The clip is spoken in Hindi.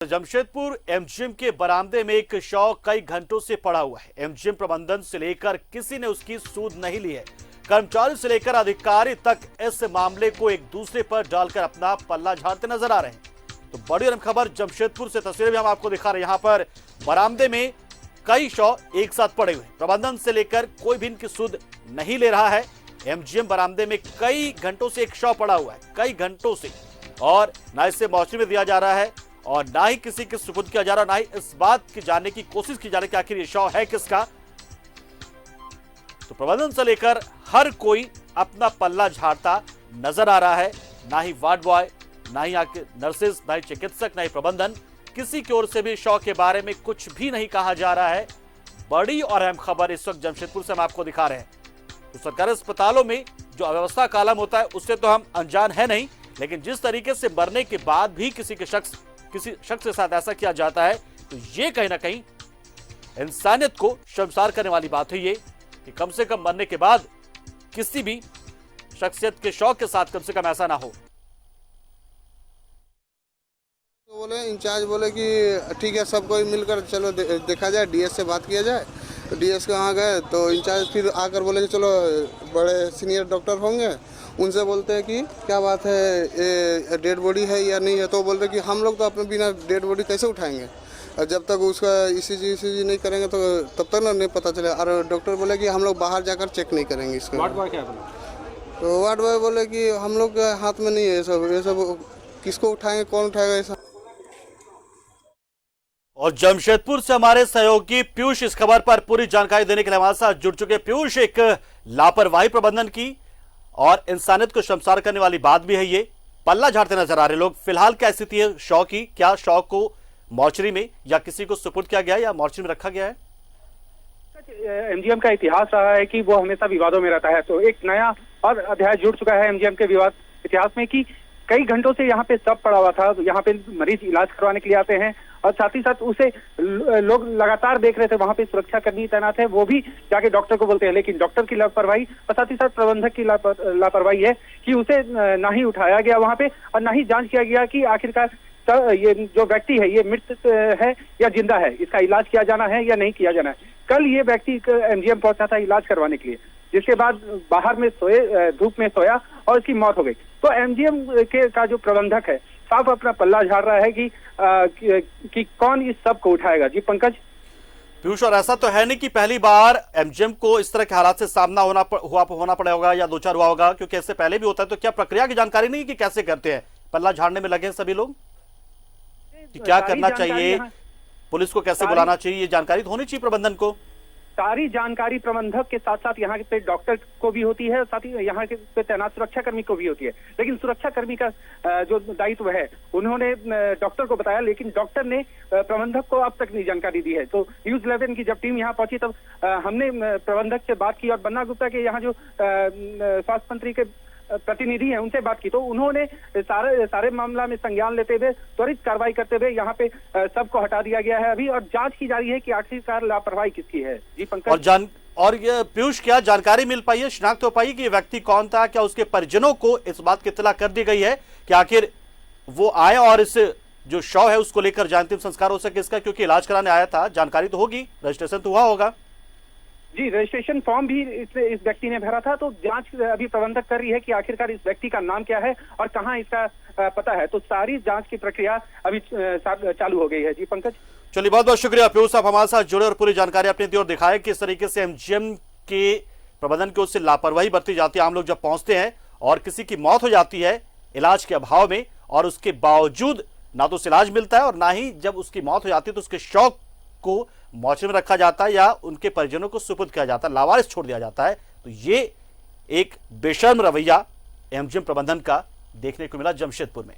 जमशेदपुर एमजीएम के बरामदे में एक शव कई घंटों से पड़ा हुआ है। एमजीएम प्रबंधन से लेकर किसी ने उसकी सूद नहीं ली है। कर्मचारी से लेकर अधिकारी तक इस मामले को एक दूसरे पर डालकर अपना पल्ला झाड़ते नजर आ रहे हैं। तो बड़ी अहम खबर जमशेदपुर से तस्वीरें भी हम आपको दिखा रहे हैं। यहाँ पर बरामदे में कई शव एक साथ पड़े हुए हैं। प्रबंधन से लेकर कोई भी इनकी सूद नहीं ले रहा है। एमजीएम बरामदे में कई घंटों से एक शव पड़ा हुआ है, कई घंटों से, और ना इसे मौचरी में दिया जा रहा है और ना ही किसी के सुपुर्द किया जा रहा, ना ही इस बात की जानने की कोशिश की जा रही कि आखिर ये शव है किसका। तो प्रबंधन से लेकर हर कोई अपना पल्ला झाड़ता नजर आ रहा है। ना ही वार्ड बॉय, ना ही नर्सेज, ना ही चिकित्सक, ना ही प्रबंधन, किसी की ओर से भी शव के बारे में कुछ भी नहीं कहा जा रहा है। बड़ी और अहम खबर इस वक्त जमशेदपुर से हम आपको दिखा रहे हैं। तो सरकारी अस्पतालों में जो अव्यवस्था का आलम होता है उससे तो हम अनजान है नहीं, लेकिन जिस तरीके से मरने के बाद भी किसी शख्स के साथ ऐसा किया जाता है तो ये कहीं ना कहीं इंसानियत को शर्मसार करने वाली बात है। ये कि कम से कम मरने के बाद किसी भी शख्सियत के शौक के साथ कम से कम ऐसा ना हो। तो बोले इंचार्ज बोले कि ठीक है, सब कोई मिलकर चलो देखा जाए, डीएस से बात किया जाए। डीएस के वहाँ गए तो इंचार्ज फिर आकर बोले कि चलो बड़े सीनियर डॉक्टर होंगे, उनसे बोलते हैं कि क्या बात है, ये डेड बॉडी है या नहीं है। तो बोलते हैं कि हम लोग तो अपने बिना डेड बॉडी कैसे उठाएंगे, और जब तक उसका ईसीजी नहीं करेंगे तो तब तक ना नहीं पता चले। और डॉक्टर बोले कि हम लोग बाहर जाकर चेक नहीं करेंगे इसको। वार्ड बॉय क्या बोला? तो वार्ड बॉय बोले कि हम लोग के हाथ में नहीं है ये सब किसको उठाएंगे, कौन उठाएगा ये सब। और जमशेदपुर से हमारे सहयोगी पीयूष इस खबर पर पूरी जानकारी देने के लिए हमारे साथ जुड़ चुके। पीयूष, एक लापरवाही प्रबंधन की और इंसानियत को शर्मसार करने वाली बात भी है। ये पल्ला झाड़ते नजर आ रहे लोग। फिलहाल क्या स्थिति है शव की? क्या शव को मॉर्चरी में या किसी को सुपुर्द किया गया है या मॉर्चरी में रखा गया है? एमजीएम का इतिहास रहा है कि वो हमेशा विवादों में रहता है। तो एक नया और अध्याय जुड़ चुका है एमजीएम के विवाद इतिहास में कि कई घंटों से यहाँ पे सब पड़ा हुआ था। तो यहाँ पे मरीज इलाज करवाने के लिए आते हैं और साथ ही साथ उसे लोग लगातार देख रहे थे। वहाँ पे सुरक्षाकर्मी तैनात है, वो भी जाके डॉक्टर को बोलते हैं, लेकिन डॉक्टर की लापरवाही और साथ ही साथ प्रबंधक की लापरवाही है कि उसे ना ही उठाया गया वहाँ पे और ना ही जांच किया गया कि आखिरकार ये जो व्यक्ति है ये मृत है या जिंदा है, इसका इलाज किया जाना है या नहीं किया जाना है। कल ये व्यक्ति एमजीएम पहुंचा था इलाज करवाने के लिए, जिसके बाद बाहर में धूप में सोया और इसकी मौत हो गई। तो एमजीएम का जो प्रबंधक है साफ अपना पल्ला झाड़ रहा है कि कौन इस सब को उठाएगा। जी पंकज। पीयूष, और ऐसा तो है नहीं कि पहली बार एमजीएम को इस तरह के हालात से सामना होना पड़ा होगा या दो चार हुआ होगा, क्योंकि इससे पहले भी होता है। तो क्या प्रक्रिया की जानकारी नहीं कि कैसे करते हैं? पल्ला झाड़ने में लगे हैं सभी लोग कि क्या करना चाहिए, पुलिस को कैसे बुलाना चाहिए, ये जानकारी तो होनी चाहिए प्रबंधन को। सारी जानकारी प्रबंधक के साथ साथ यहाँ पे डॉक्टर को भी होती है, साथ ही यहाँ के पे तैनात सुरक्षाकर्मी को भी होती है। लेकिन सुरक्षाकर्मी का जो दायित्व है उन्होंने डॉक्टर को बताया, लेकिन डॉक्टर ने प्रबंधक को अब तक नहीं जानकारी दी है। तो न्यूज 11 की जब टीम यहाँ पहुंची तब हमने प्रबंधक से बात की और बन्ना गुप्ता के यहाँ जो स्वास्थ्य मंत्री के प्रतिनिधि हैं उनसे बात की। तो उन्होंने सारे मामला में संज्ञान लेते हुए त्वरित कार्रवाई करते हुए यहाँ पे सबको हटा दिया गया है अभी, और जांच की जा रही है कि आखिरकार लापरवाही किसकी है। जी पंकज। और ये पीयूष, क्या जानकारी मिल पाई है, शिनाख्त हो पाई कि ये व्यक्ति कौन था? क्या उसके परिजनों को इस बात की इत्तला कर दी गई है कि आखिर वो आए और इस जो शव है उसको लेकर अंतिम संस्कार हो सके इसका? क्योंकि इलाज कराने आया था, जानकारी तो होगी, रजिस्ट्रेशन तो हुआ होगा। जी, रजिस्ट्रेशन फॉर्म भी इस व्यक्ति ने भरा था। तो जांच अभी प्रबंधक कर रही है कि आखिरकार इस व्यक्ति का नाम क्या है और कहां इसका पता है। तो सारी जांच की प्रक्रिया अभी चालू हो गई है। जी पंकज। चलिए, बहुत बहुत शुक्रिया पीयूष, आप हमारे साथ जुड़े और पूरी जानकारी अपनी दी और दिखाए कि इस तरीके से एमजीएम के प्रबंधन की ओर से लापरवाही बरती जाती है। आम लोग जब पहुंचते हैं और किसी की मौत हो जाती है इलाज के अभाव में, और उसके बावजूद ना तो इलाज मिलता है और ना ही जब उसकी मौत हो जाती है तो उसके शव को मॉर्चरी में रखा जाता है या उनके परिजनों को सुपुर्द किया जाता है, लावारिस छोड़ दिया जाता है। तो ये एक बेशर्म रवैया एमजीएम प्रबंधन का देखने को मिला जमशेदपुर में।